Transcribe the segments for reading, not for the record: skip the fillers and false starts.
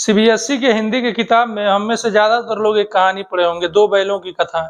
CBSE के हिंदी की किताब में हम में से ज़्यादातर लोग एक कहानी पढ़े होंगे, 2 बैलों की कथा।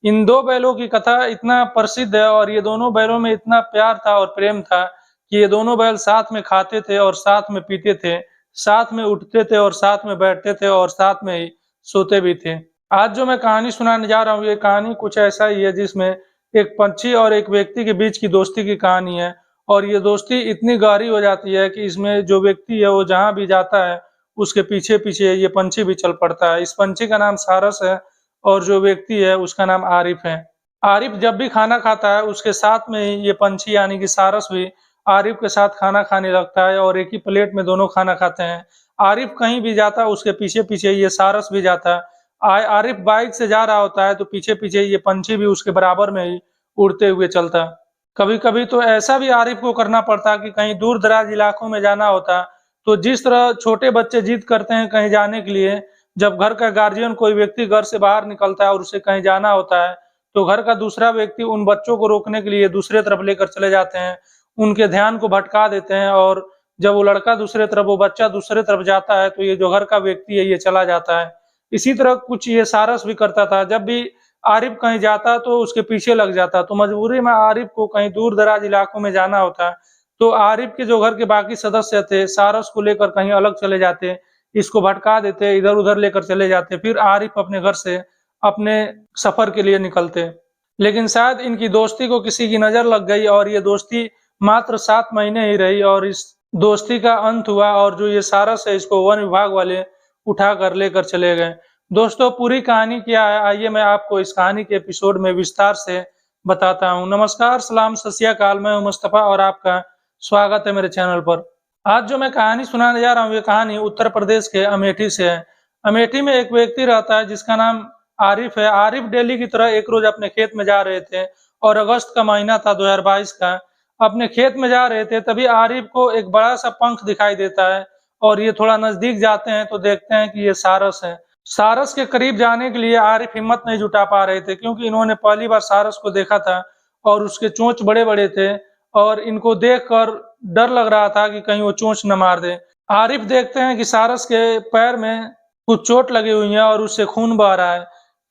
इन 2 बैलों की कथा इतना प्रसिद्ध है और ये दोनों बैलों में इतना प्यार था और प्रेम था कि ये दोनों बैल साथ में खाते थे और साथ में पीते थे, साथ में उठते थे और साथ में बैठते थे और साथ में ही सोते भी थे। आज जो मैं कहानी सुनाने जा रहा हूँ, ये कहानी कुछ ऐसा ही है जिसमें एक पंछी और एक व्यक्ति के बीच की दोस्ती की कहानी है और ये दोस्ती इतनी गहरी हो जाती है कि इसमें जो व्यक्ति है वो जहाँ भी जाता है उसके पीछे-पीछे ये पंछी भी चल पड़ता है। इस पंछी का नाम सारस है और जो व्यक्ति है उसका नाम आरिफ है। आरिफ जब भी खाना खाता है उसके साथ में ही ये पंछी यानी कि सारस भी आरिफ के साथ खाना खाने लगता है और एक ही प्लेट में दोनों खाना खाते हैं। आरिफ कहीं भी जाता है उसके पीछे-पीछे ये सारस भी जाता है। आरिफ बाइक से जा रहा होता है तो पीछे-पीछे ये पंछी भी उसके बराबर में ही उड़ते हुए चलता है। कभी-कभी तो ऐसा भी आरिफ को करना पड़ता है कि कहीं दूर-दराज इलाकों में जाना होता है तो जिस तरह छोटे बच्चे जिद करते हैं कहीं जाने के लिए, जब घर का गार्जियन कोई व्यक्ति घर से बाहर निकलता है और उसे कहीं जाना होता है, तो घर का दूसरा व्यक्ति उन बच्चों को रोकने के लिए दूसरे तरफ लेकर चले जाते हैं, उनके ध्यान को भटका देते हैं और जब वो लड़का दूसरे तरफ, वो बच्चा दूसरे तरफ जाता है, तो ये जो घर का व्यक्ति है, ये चला जाता है। इसी तरह कुछ ये सारस भी करता था, जब भी आरिफ कहीं जाता तो उसके पीछे लग जाता, तो मजबूरी में आरिफ को कहीं दूर-दराज इलाकों में जाना होता है, तो आरिफ के जो घर के बाकी सदस्य थे, सारस को लेकर कहीं अलग चले जाते, इसको भटका देते, इधर-उधर लेकर चले जाते, फिर आरिफ अपने घर से अपने सफर के लिए निकलते। लेकिन शायद इनकी दोस्ती को किसी की नज़र लग गई और ये दोस्ती मात्र 7 महीने ही रही और इस दोस्ती का अंत हुआ और जो ये सारस है इसको वन विभाग वाले उठाकर लेकर चले गए। दोस्तों, पूरी कहानी क्या है, आइए मैं आपको इस कहानी के एपिसोड में विस्तार से बताता हूँ। नमस्कार, सलाम, सत श्री अकाल, मैं हूँ मुस्तफ़ा और आपका स्वागत है मेरे चैनल पर। आज जो मैं कहानी सुनाने जा रहा हूँ, ये कहानी उत्तर प्रदेश के अमेठी से है। अमेठी में एक व्यक्ति रहता है जिसका नाम आरिफ है। आरिफ डेली की तरह एक रोज अपने खेत में जा रहे थे और अगस्त का महीना था 2022 का। अपने खेत में जा रहे थे तभी आरिफ को एक बड़ा सा पंख दिखाई देता है और ये थोड़ा नजदीक जाते हैं तो देखते हैं कि ये सारस है। सारस के करीब जाने के लिए आरिफ हिम्मत नहीं जुटा पा रहे थे क्योंकि इन्होंने पहली बार सारस को देखा था और उसके चोंच बड़े-बड़े थे और इनको देखकर डर लग रहा था कि कहीं वो चोंच न मार दे। आरिफ देखते हैं कि सारस के पैर में कुछ चोट लगी हुई है और उससे खून बह रहा है।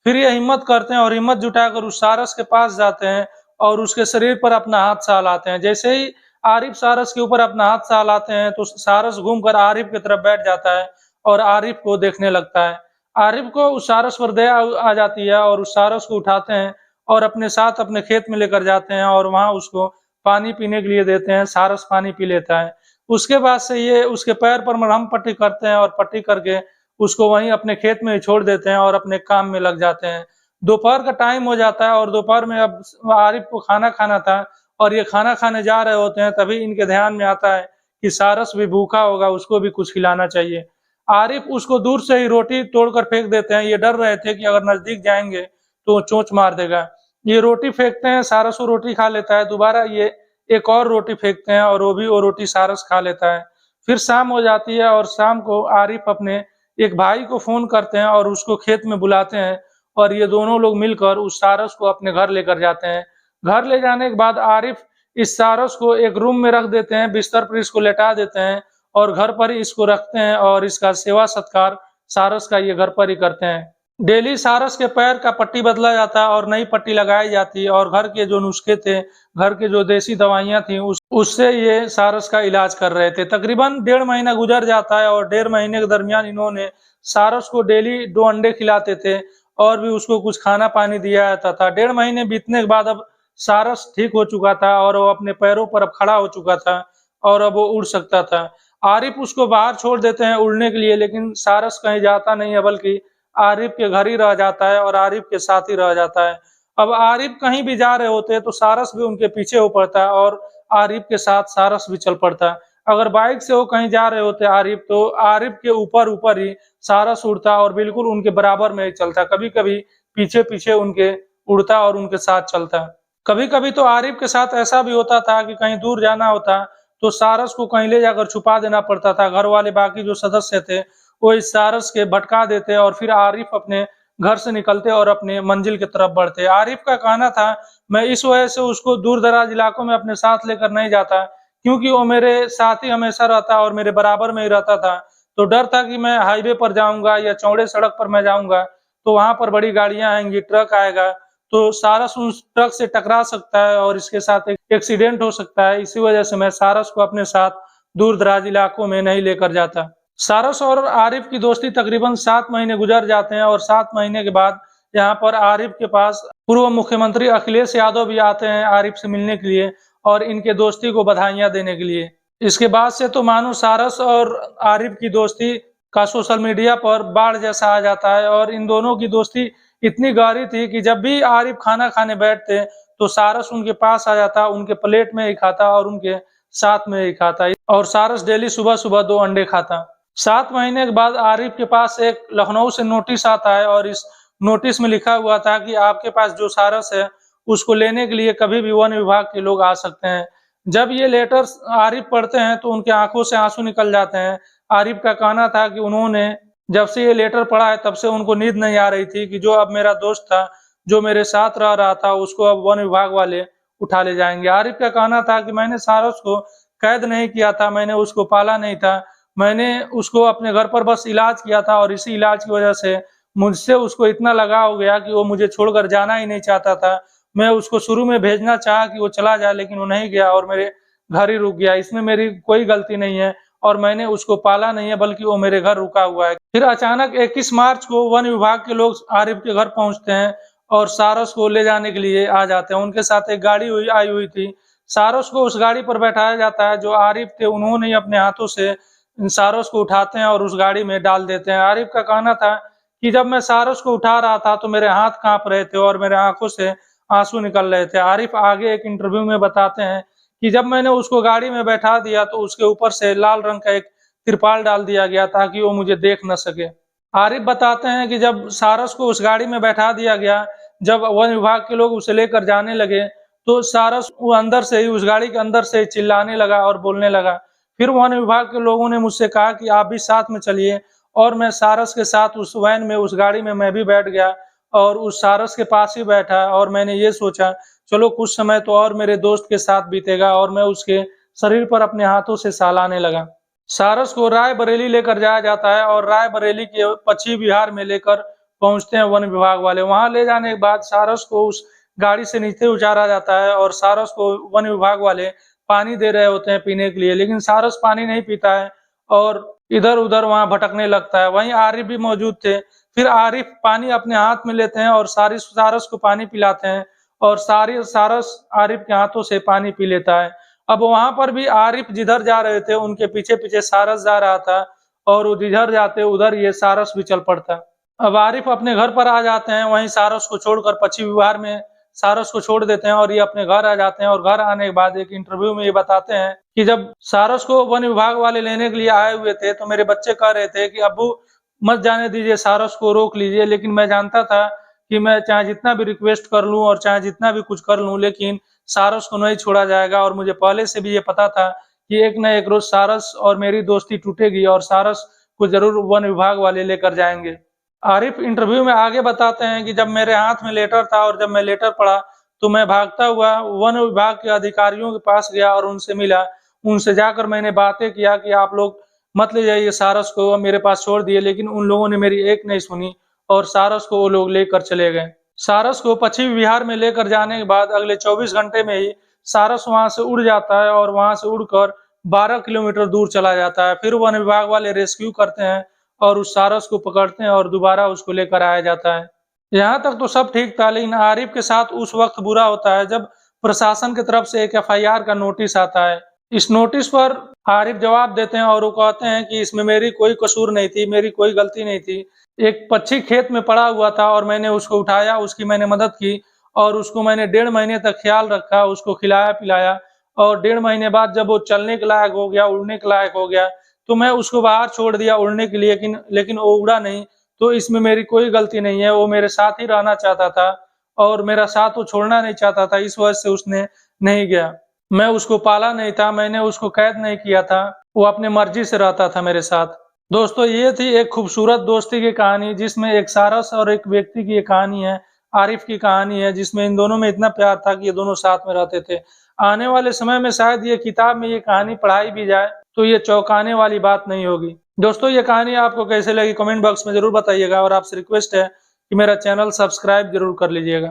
फिर ये हिम्मत करते हैं और हिम्मत जुटाकर उस सारस के पास जाते हैं और उसके शरीर पर अपना हाथ सहलाते हैं। जैसे ही आरिफ सारस के ऊपर अपना हाथ सहलाते हैं तो सारस घूमकर आरिफ की तरफ बैठ जाता है और आरिफ को देखने लगता है। आरिफ को उस सारस पर दया आ जाती है और उस सारस को उठाते हैं और अपने साथ अपने खेत में लेकर जाते हैं और वहां उसको पानी पीने के लिए देते हैं। सारस पानी पी लेता है। उसके बाद से ये उसके पैर पर मरहम पट्टी करते हैं और पट्टी करके उसको वहीं अपने खेत में ही छोड़ देते हैं और अपने काम में लग जाते हैं। दोपहर का टाइम हो जाता है और दोपहर में अब आरिफ को खाना खाना था और ये खाना खाने जा रहे होते हैं, तभी इनके ध्यान में आता है कि सारस भी भूखा होगा, उसको भी कुछ खिलाना चाहिए। आरिफ उसको दूर से ही रोटी तोड़कर फेंक देते हैं। ये डर रहे थे कि अगर नजदीक जाएंगे तो वो चोंच मार देगा। ये रोटी फेंकते हैं, सारस वो रोटी खा लेता है। दोबारा ये एक और रोटी फेंकते हैं और वो रोटी सारस खा लेता है। फिर शाम हो जाती है और शाम को आरिफ अपने एक भाई को फ़ोन करते हैं और उसको खेत में बुलाते हैं और ये दोनों लोग मिलकर उस सारस को अपने घर लेकर जाते हैं। घर ले जाने के बाद आरिफ इस सारस को एक रूम में रख देते हैं, बिस्तर पर इसको लेटा देते हैं और घर पर ही इसको रखते हैं और इसका सेवा-सत्कार सारस का ये घर पर ही करते हैं। डेली सारस के पैर का पट्टी बदला जाता है और नई पट्टी लगाई जाती है और घर के जो नुस्खे थे, घर के जो देसी दवाइयाँ थी उससे ये सारस का इलाज कर रहे थे। तकरीबन 1.5 महीना गुजर जाता है और 1.5 महीने के दरमियान इन्होंने सारस को डेली 2 अंडे खिलाते थे और भी उसको कुछ खाना-पानी दिया जाता था। 1.5 महीने बीतने के बाद अब सारस ठीक हो चुका था और वो अपने पैरों पर अब खड़ा हो चुका था और अब वो उड़ सकता था। आरिफ उसको बाहर छोड़ देते हैं उड़ने के लिए, लेकिन सारस कहीं जाता नहीं है बल्कि आरिफ के घर ही रह जाता है और आरिफ के साथ ही रह जाता है। अब आरिफ कहीं भी जा रहे होते हैं तो सारस भी उनके पीछे हो पड़ता है और आरिफ के साथ सारस भी चल पड़ता है। अगर बाइक से वो कहीं जा रहे होते आरिफ, तो आरिफ के ऊपर-ऊपर ही सारस उड़ता और बिल्कुल उनके बराबर में ही चलता। कभी-कभी पीछे-पीछे उनके उड़ता और उनके साथ चलता। कभी-कभी तो आरिफ के साथ ऐसा भी होता था कि कहीं दूर जाना होता तो सारस को कहीं ले जाकर छुपा देना पड़ता था। घर वाले बाकी जो सदस्य थे वो इस सारस के भटका देते और फिर आरिफ अपने घर से निकलते और अपने मंजिल की तरफ बढ़ते। आरिफ का कहना था, मैं इस वजह से उसको दूर-दराज इलाकों में अपने साथ लेकर नहीं जाता क्योंकि वो मेरे साथ ही हमेशा रहता और मेरे बराबर में ही रहता था, तो डर था कि मैं हाईवे पर जाऊँगा या चौड़े सड़क पर मैं जाऊँगा, तो वहाँ पर बड़ी गाड़ियाँ आएँगी, ट्रक आएगा, तो सारस उस ट्रक से टकरा सकता है और इसके साथ एक एक्सीडेंट हो सकता है। इसी वजह से मैं सारस को अपने साथ दूर-दराज इलाकों में नहीं लेकर जाता। सारस और आरिफ की दोस्ती तकरीबन 7 महीने गुजर जाते हैं और 7 महीने के बाद यहाँ पर आरिफ के पास पूर्व मुख्यमंत्री अखिलेश यादव भी आते हैं आरिफ से मिलने के लिए और इनके दोस्ती को बधाइयाँ देने के लिए। इसके बाद से तो मानो सारस और आरिफ की दोस्ती का सोशल मीडिया पर बाढ़ जैसा आ जाता है और इन दोनों की दोस्ती इतनी गहरी थी कि जब भी आरिफ खाना खाने बैठते तो सारस उनके पास आ जाता, उनके प्लेट में ही खाता और उनके साथ में ही खाता और सारस डेली सुबह-सुबह 2 अंडे खाता। 7 महीने के बाद आरिफ के पास एक लखनऊ से नोटिस आता है और इस नोटिस में लिखा हुआ था कि आपके पास जो सारस है, उसको लेने के लिए कभी भी वन विभाग के लोग आ सकते हैं। जब ये लेटर आरिफ पढ़ते हैं तो उनकी आँखों से आँसू निकल जाते हैं। आरिफ का कहना था कि उन्होंने जब से ये लेटर पढ़ा है तब से उनको नींद नहीं आ रही थी कि जो अब मेरा दोस्त था, जो मेरे साथ रह रहा था, उसको अब वन विभाग वाले उठा ले जाएँगे। आरिफ का कहना था कि मैंने सारस को कैद नहीं किया था, मैंने उसको पाला नहीं था, मैंने उसको अपने घर पर बस इलाज किया था और इसी इलाज की वजह से मुझसे उसको इतना लगाव हो गया कि वो मुझे छोड़कर जाना ही नहीं चाहता था। मैं उसको शुरू में भेजना चाहा कि वो चला जाए लेकिन वो नहीं गया और मेरे घर ही रुक गया। इसमें मेरी कोई गलती नहीं है और मैंने उसको पाला नहीं है बल्कि वो मेरे घर रुका हुआ है। फिर अचानक 21 मार्च को वन विभाग के लोग आरिफ के घर पहुँचते हैं और सारस को ले जाने के लिए आ जाते हैं। उनके साथ एक गाड़ी आई हुई थी। सारस को उस गाड़ी पर बैठाया जाता है। जो आरिफ थे उन्होंने ही अपने हाथों से सारस को उठाते हैं और उस गाड़ी में डाल देते हैं। आरिफ का कहना था कि जब मैं सारस को उठा रहा था तो मेरे हाथ काँप रहे थे और मेरे आँखों से आँसू निकल रहे थे। आरिफ आगे एक इंटरव्यू में बताते हैं कि जब मैंने उसको गाड़ी में बैठा दिया तो उसके ऊपर से लाल रंग का एक तिरपाल डाल दिया गया ताकि वो मुझे देख न सके। आरिफ बताते हैं कि जब सारस को उस गाड़ी में बैठा दिया गया, जब वन विभाग के लोग उसे लेकर जाने लगे, तो सारस वो अंदर से ही उस गाड़ी के अंदर से ही चिल्लाने लगा और बोलने लगा। फिर वन विभाग के लोगों ने मुझसे कहा कि आप भी साथ में चलिए और मैं सारस के साथ उस वैन में, उस गाड़ी में मैं भी बैठ गया और उस सारस के पास ही बैठा और मैंने ये सोचा चलो कुछ समय तो और मेरे दोस्त के साथ बीतेगा और मैं उसके शरीर पर अपने हाथों से सहलाने लगा। सारस को रायबरेली लेकर जाया जाता है और रायबरेली के पश्चिमी बिहार में लेकर पहुंचते हैं वन विभाग वाले। वहां ले जाने के बाद सारस को उस गाड़ी से नीचे उतारा जाता है और सारस को वन विभाग वाले पानी दे रहे होते हैं पीने के लिए, लेकिन सारस पानी नहीं पीता है और इधर-उधर वहां भटकने लगता है। वहीं आरिफ भी मौजूद थे। फिर आरिफ पानी अपने हाथ में लेते हैं और सारस को पानी पिलाते हैं और सारस आरिफ के हाथों से पानी पी लेता है। अब वहां पर भी आरिफ जिधर जा रहे थे उनके पीछे-पीछे सारस जा रहा था और वो जिधर जाते उधर ये सारस भी चल पड़ता। अब आरिफ अपने घर पर आ जाते हैं, वहीं सारस को छोड़कर पश्चिमी बिहार में सारस को छोड़ देते हैं और ये अपने घर आ जाते हैं और घर आने के बाद एक इंटरव्यू में ये बताते हैं कि जब सारस को वन विभाग वाले लेने के लिए आए हुए थे तो मेरे बच्चे कह रहे थे कि अब्बू मत जाने दीजिए, सारस को रोक लीजिए, लेकिन मैं जानता था कि मैं चाहे जितना भी रिक्वेस्ट कर लूं और चाहे जितना भी कुछ कर लूं लेकिन सारस को नहीं छोड़ा जाएगा और मुझे पहले से भी ये पता था कि एक न एक रोज सारस और मेरी दोस्ती टूटेगी और सारस को जरूर वन विभाग वाले लेकर जाएंगे। आरिफ इंटरव्यू में आगे बताते हैं कि जब मेरे हाथ में लेटर था और जब मैं लेटर पढ़ा तो मैं भागता हुआ वन विभाग के अधिकारियों के पास गया और उनसे मिला। उनसे जाकर मैंने बातें किया कि आप लोग मत ले जाइए सारस को, मेरे पास छोड़ दिए, लेकिन उन लोगों ने मेरी एक नहीं सुनी और सारस को वो लोग लेकर चले गए। सारस को पश्चिमी बिहार में लेकर जाने के बाद अगले 24 घंटे में ही सारस वहां से उड़ जाता है और वहां से उड़कर 12 किलोमीटर दूर चला जाता है। फिर वन विभाग वाले रेस्क्यू करते हैं और उस सारस को पकड़ते हैं और दोबारा उसको लेकर आया जाता है। यहाँ तक तो सब ठीक था, लेकिन आरिफ के साथ उस वक्त बुरा होता है जब प्रशासन की तरफ से एक एफआईआर का नोटिस आता है। इस नोटिस पर आरिफ जवाब देते हैं और वो कहते हैं कि इसमें मेरी कोई कसूर नहीं थी, मेरी कोई गलती नहीं थी। एक पक्षी खेत में पड़ा हुआ था और मैंने उसको उठाया, उसकी मैंने मदद की और उसको मैंने 1.5 महीने तक ख्याल रखा, उसको खिलाया-पिलाया और 1.5 महीने बाद जब वो चलने के लायक हो गया, उड़ने के लायक हो गया, तो मैं उसको बाहर छोड़ दिया उड़ने के लिए, लेकिन वो उड़ा नहीं। तो इसमें मेरी कोई गलती नहीं है, वो मेरे साथ ही रहना चाहता था और मेरा साथ वो छोड़ना नहीं चाहता था, इस वजह से उसने नहीं गया। मैं उसको पाला नहीं था, मैंने उसको कैद नहीं किया था, वो अपनी मर्जी से रहता था मेरे साथ। दोस्तों, ये थी एक खूबसूरत दोस्ती की कहानी जिसमें एक सारस और एक व्यक्ति की एक कहानी है, आरिफ की कहानी है, जिसमें इन दोनों में इतना प्यार था कि ये दोनों साथ में रहते थे। आने वाले समय में शायद ये किताब में ये कहानी पढ़ाई भी जाए तो ये चौंकाने वाली बात नहीं होगी। दोस्तों, ये कहानी आपको कैसे लगी कमेंट बॉक्स में ज़रूर बताइएगा और आपसे रिक्वेस्ट है कि मेरा चैनल सब्सक्राइब ज़रूर कर लीजिएगा।